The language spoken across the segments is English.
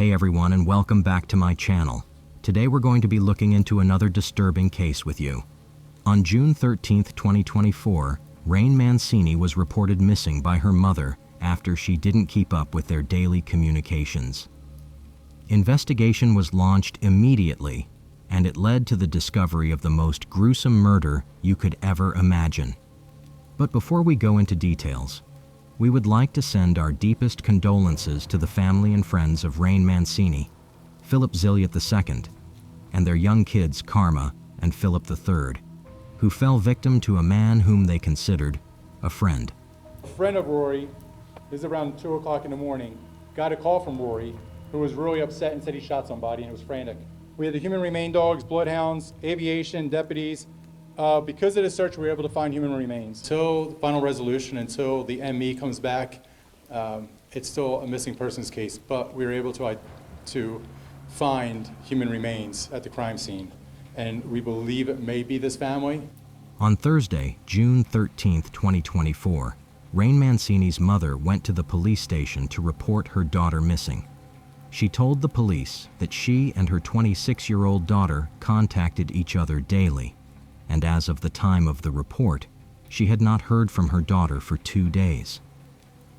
Hey everyone, and welcome back to my channel. Today we're going to be looking into another disturbing case with you. On June 13, 2024, Rain Mancini was reported missing by her mother after she didn't keep up with their daily communications. Investigation was launched immediately, and it led to the discovery of the most gruesome murder you could ever imagine. But before we go into details, we would like to send our deepest condolences to the family and friends of Rain Mancini, Phillip Zilliot II, and their young kids Karma and Phillip III, who fell victim to a man whom they considered a friend. A friend of Rory, this is around 2 o'clock in the morning, got a call from Rory, who was really upset and said he shot somebody and was frantic. We had the human remain dogs, bloodhounds, aviation, deputies. Because of the search, we were able to find human remains. Until the final resolution, until the ME comes back, it's still a missing persons case, but we were able to find human remains at the crime scene, and we believe it may be this family. On Thursday, June 13, 2024, Rain Mancini's mother went to the police station to report her daughter missing. She told the police that she and her 26-year-old daughter contacted each other daily, and as of the time of the report, she had not heard from her daughter for 2 days.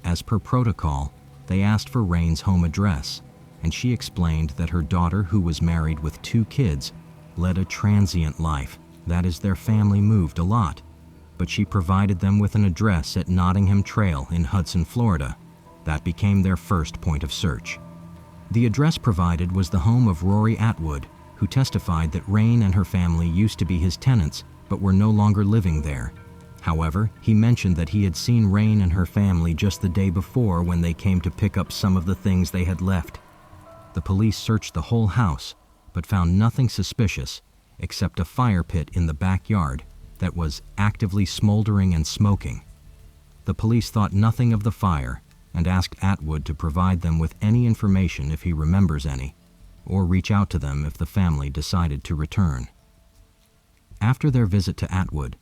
As per protocol, they asked for Rain's home address, and she explained that her daughter, who was married with 2 kids, led a transient life. That is, their family moved a lot, but she provided them with an address at Nottingham Trail in Hudson, Florida. That became their first point of search. The address provided was the home of Rory Atwood, who testified that Rain and her family used to be his tenants, but were no longer living there. However, he mentioned that he had seen Rain and her family just the day before when they came to pick up some of the things they had left. The police searched the whole house, but found nothing suspicious except a fire pit in the backyard that was actively smoldering and smoking. The police thought nothing of the fire and asked Atwood to provide them with any information if he remembers any, or reach out to them if the family decided to return. After their visit to Atwood,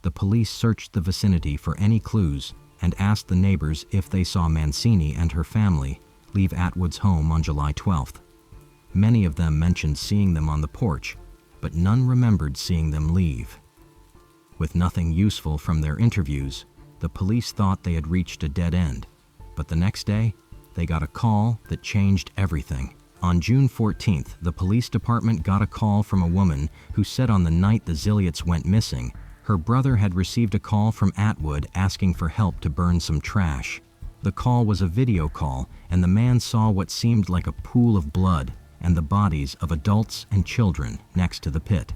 the police searched the vicinity for any clues and asked the neighbors if they saw Mancini and her family leave Atwood's home on July 12th. Many of them mentioned seeing them on the porch, but none remembered seeing them leave. With nothing useful from their interviews, the police thought they had reached a dead end, but the next day, they got a call that changed everything. On June 14th, the police department got a call from a woman who said on the night the Zilliots went missing, her brother had received a call from Atwood asking for help to burn some trash. The call was a video call, and the man saw what seemed like a pool of blood and the bodies of adults and children next to the pit.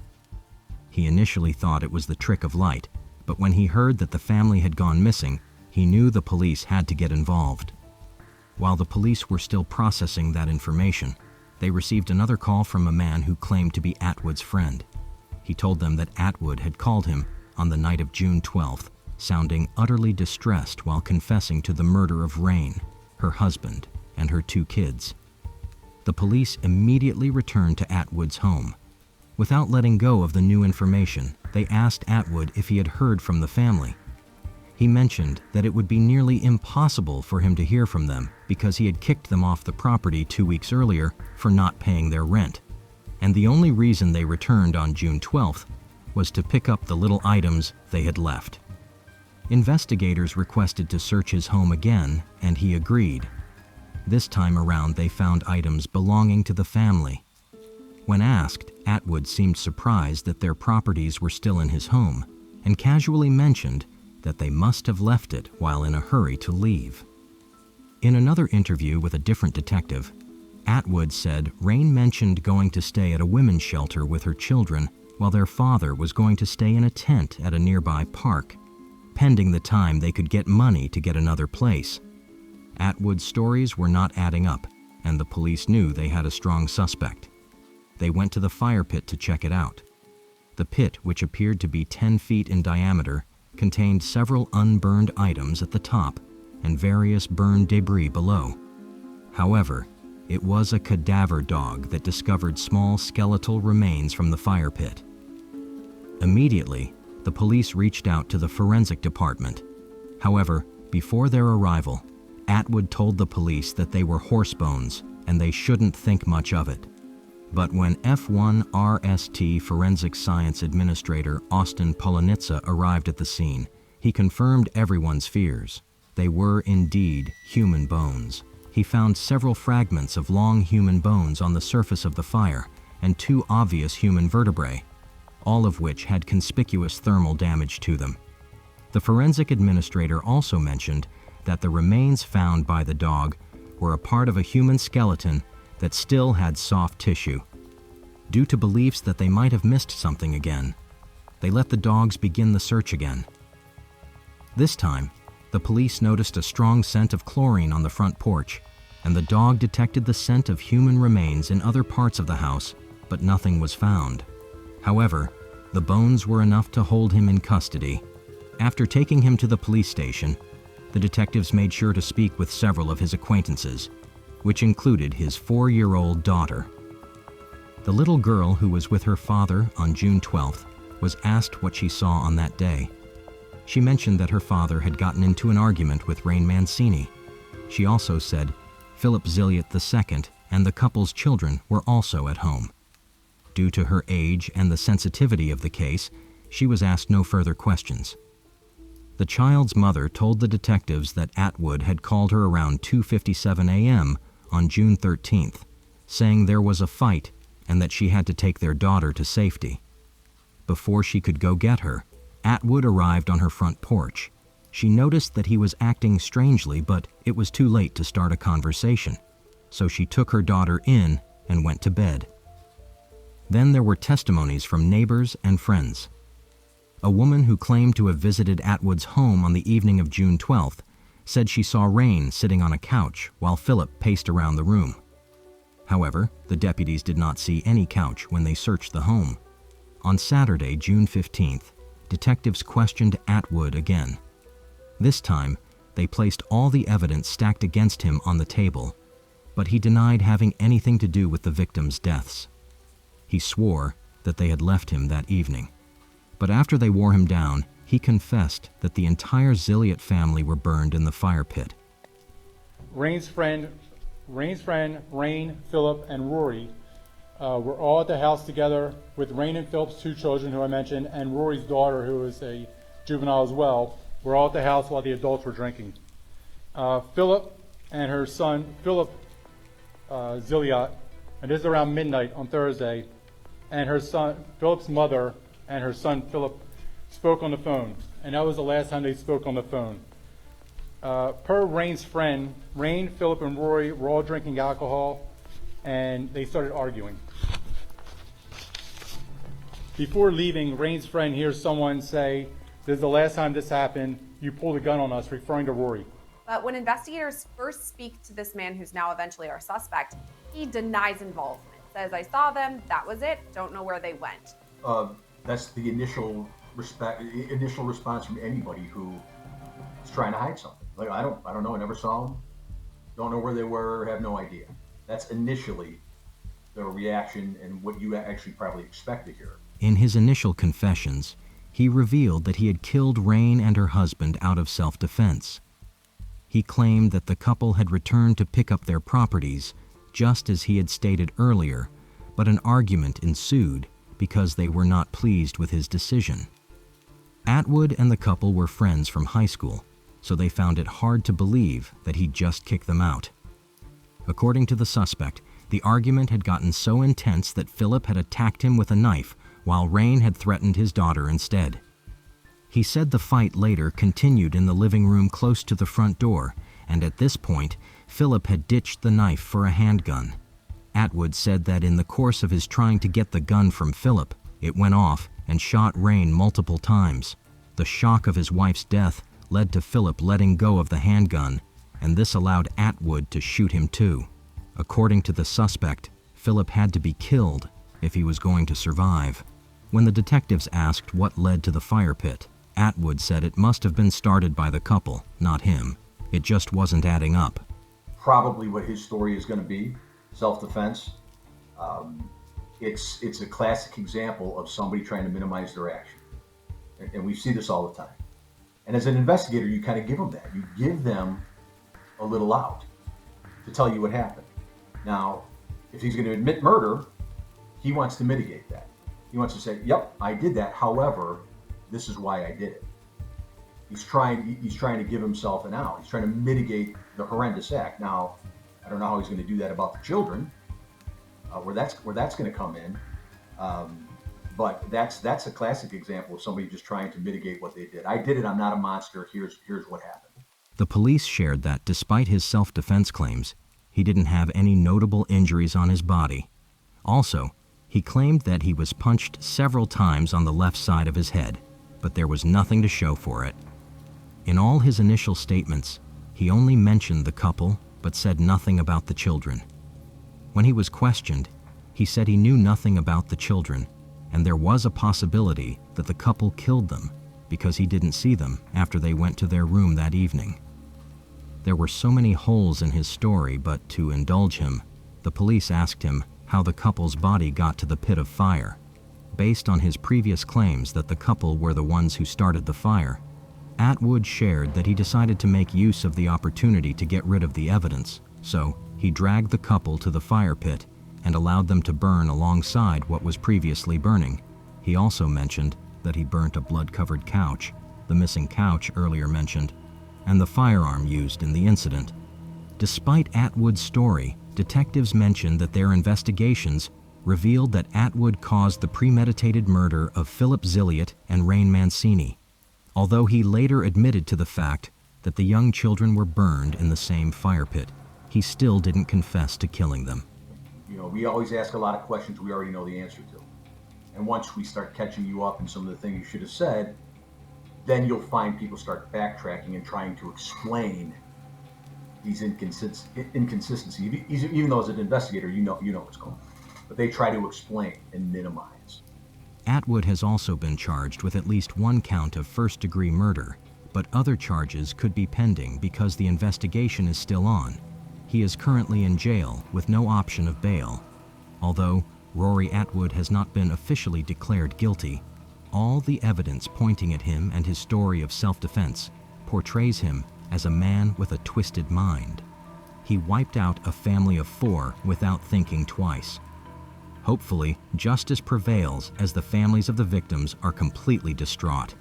He initially thought it was the trick of light, but when he heard that the family had gone missing, he knew the police had to get involved. While the police were still processing that information, they received another call from a man who claimed to be Atwood's friend. He told them that Atwood had called him on the night of June 12th, sounding utterly distressed while confessing to the murder of Rain, her husband, and her 2 kids. The police immediately returned to Atwood's home. Without letting go of the new information, they asked Atwood if he had heard from the family. He mentioned that it would be nearly impossible for him to hear from them because he had kicked them off the property 2 weeks earlier for not paying their rent, and the only reason they returned on June 12th was to pick up the little items they had left. Investigators requested to search his home again, and he agreed. This time around, they found items belonging to the family. When asked, Atwood seemed surprised that their properties were still in his home, and casually mentioned that they must have left it while in a hurry to leave. In another interview with a different detective, Atwood said Rain mentioned going to stay at a women's shelter with her children while their father was going to stay in a tent at a nearby park, pending the time they could get money to get another place. Atwood's stories were not adding up, and the police knew they had a strong suspect. They went to the fire pit to check it out. The pit, which appeared to be 10 feet in diameter, contained several unburned items at the top and various burned debris below. However, it was a cadaver dog that discovered small skeletal remains from the fire pit. Immediately, the police reached out to the forensic department. However, before their arrival, Atwood told the police that they were horse bones and they shouldn't think much of it. But when F1RST Forensic Science Administrator Austin Polonitsa arrived at the scene, he confirmed everyone's fears. They were indeed human bones. He found several fragments of long human bones on the surface of the fire and 2 obvious human vertebrae, all of which had conspicuous thermal damage to them. The forensic administrator also mentioned that the remains found by the dog were a part of a human skeleton that still had soft tissue. Due to beliefs that they might have missed something again, they let the dogs begin the search again. This time, the police noticed a strong scent of chlorine on the front porch, and the dog detected the scent of human remains in other parts of the house, but nothing was found. However, the bones were enough to hold him in custody. After taking him to the police station, the detectives made sure to speak with several of his acquaintances, which included his 4-year-old daughter. The little girl who was with her father on June 12th was asked what she saw on that day. She mentioned that her father had gotten into an argument with Rain Mancini. She also said Phillip Zilliot II and the couple's children were also at home. Due to her age and the sensitivity of the case, she was asked no further questions. The child's mother told the detectives that Atwood had called her around 2:57 a.m. on June 13th, saying there was a fight and that she had to take their daughter to safety. Before she could go get her, Atwood arrived on her front porch. She noticed that he was acting strangely, but it was too late to start a conversation, so she took her daughter in and went to bed. Then there were testimonies from neighbors and friends. A woman who claimed to have visited Atwood's home on the evening of June 12th said she saw Rain sitting on a couch while Phillip paced around the room. However, the deputies did not see any couch when they searched the home. On Saturday, June 15th, detectives questioned Atwood again. This time, they placed all the evidence stacked against him on the table, but he denied having anything to do with the victims' deaths. He swore that they had left him that evening. But after they wore him down, he confessed that the entire Zilliot family were burned in the fire pit. Rain's friend, Rain, Phillip, and Rory were all at the house together with Rain and Phillip's 2 children, who I mentioned, and Rory's daughter, who is a juvenile as well, were all at the house while the adults were drinking. Phillip and her son, Phillip Zilliot, and this is around midnight on Thursday, and her son, Phillip's mother, and her son Phillip spoke on the phone, and that was the last time they spoke on the phone. Per Rain's friend, Rain, Phillip, and Rory were all drinking alcohol, and they started arguing. Before leaving, Rain's friend hears someone say, "This is the last time this happened. You pulled a gun on us," referring to Rory. But when investigators first speak to this man who's now eventually our suspect, he denies involvement. Says, "I saw them, that was it, don't know where they went." That's the initial response from anybody who is trying to hide something. Like, I don't know, I never saw them, don't know where they were, have no idea. That's initially the reaction and what you actually probably expect to hear. In his initial confessions, he revealed that he had killed Rain and her husband out of self-defense. He claimed that the couple had returned to pick up their properties, just as he had stated earlier, but an argument ensued because they were not pleased with his decision. Atwood and the couple were friends from high school, so they found it hard to believe that he'd just kicked them out. According to the suspect, the argument had gotten so intense that Phillip had attacked him with a knife while Rain had threatened his daughter instead. He said the fight later continued in the living room close to the front door, and at this point, Phillip had ditched the knife for a handgun. Atwood said that in the course of his trying to get the gun from Phillip, it went off and shot Rain multiple times. The shock of his wife's death led to Phillip letting go of the handgun, and this allowed Atwood to shoot him too. According to the suspect, Phillip had to be killed if he was going to survive. When the detectives asked what led to the fire pit, Atwood said it must have been started by the couple, not him. It just wasn't adding up. Probably what his story is going to be, self-defense. It's a classic example of somebody trying to minimize their action. And we see this all the time. And as an investigator, you kind of give them that. You give them a little out to tell you what happened. Now, if he's going to admit murder, he wants to mitigate that. He wants to say, yep, I did that. However, this is why I did it. He's trying to give himself an out. He's trying to mitigate the horrendous act. Now, I don't know how he's going to do that about the children, where that's going to come in. But that's a classic example of somebody just trying to mitigate what they did. I did it. I'm not a monster. Here's what happened. The police shared that despite his self-defense claims, he didn't have any notable injuries on his body. Also, he claimed that he was punched several times on the left side of his head, but there was nothing to show for it. In all his initial statements, he only mentioned the couple, but said nothing about the children. When he was questioned, he said he knew nothing about the children, and there was a possibility that the couple killed them because he didn't see them after they went to their room that evening. There were so many holes in his story, but to indulge him, the police asked him how the couple's body got to the pit of fire. Based on his previous claims that the couple were the ones who started the fire, Atwood shared that he decided to make use of the opportunity to get rid of the evidence, so he dragged the couple to the fire pit and allowed them to burn alongside what was previously burning. He also mentioned that he burnt a blood-covered couch, the missing couch earlier mentioned, and the firearm used in the incident. Despite Atwood's story, detectives mentioned that their investigations revealed that Atwood caused the premeditated murder of Phillip Zilliot and Rain Mancini, although he later admitted to the fact that the young children were burned in the same fire pit. He still didn't confess to killing them. You know, we always ask a lot of questions we already know the answer to. And once we start catching you up in some of the things you should have said, then you'll find people start backtracking and trying to explain these inconsistencies. Even though as an investigator, you know what's going on. But they try to explain and minimize. Atwood has also been charged with at least one count of first-degree murder, but other charges could be pending because the investigation is still on. He is currently in jail with no option of bail. Although Rory Atwood has not been officially declared guilty, all the evidence pointing at him and his story of self-defense portrays him as a man with a twisted mind. He wiped out a family of 4 without thinking twice. Hopefully, justice prevails as the families of the victims are completely distraught.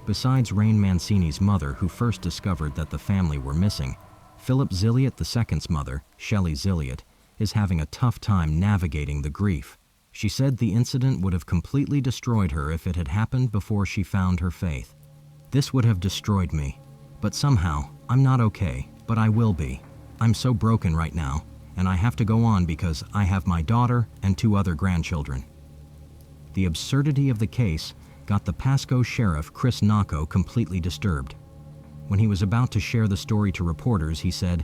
Besides Rain Mancini's mother, who first discovered that the family were missing, Phillip Zilliot II's mother, Shelley Zilliot, is having a tough time navigating the grief. She said the incident would have completely destroyed her if it had happened before she found her faith. "This would have destroyed me, but somehow I'm not okay, but I will be. I'm so broken right now, and I have to go on because I have my daughter and 2 other grandchildren." The absurdity of the case got the Pasco sheriff, Chris Nacco, completely disturbed. When he was about to share the story to reporters, he said,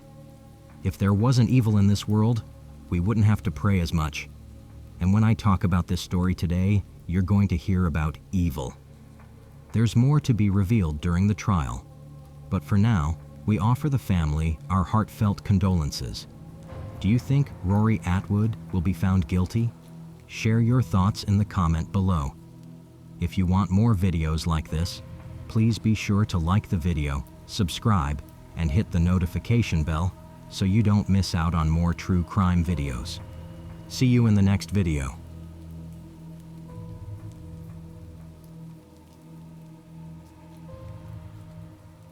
"If there wasn't evil in this world, we wouldn't have to pray as much. And when I talk about this story today, you're going to hear about evil." There's more to be revealed during the trial, but for now, we offer the family our heartfelt condolences. Do you think Rory Atwood will be found guilty? Share your thoughts in the comment below. If you want more videos like this, please be sure to like the video, subscribe, and hit the notification bell so you don't miss out on more true crime videos. See you in the next video.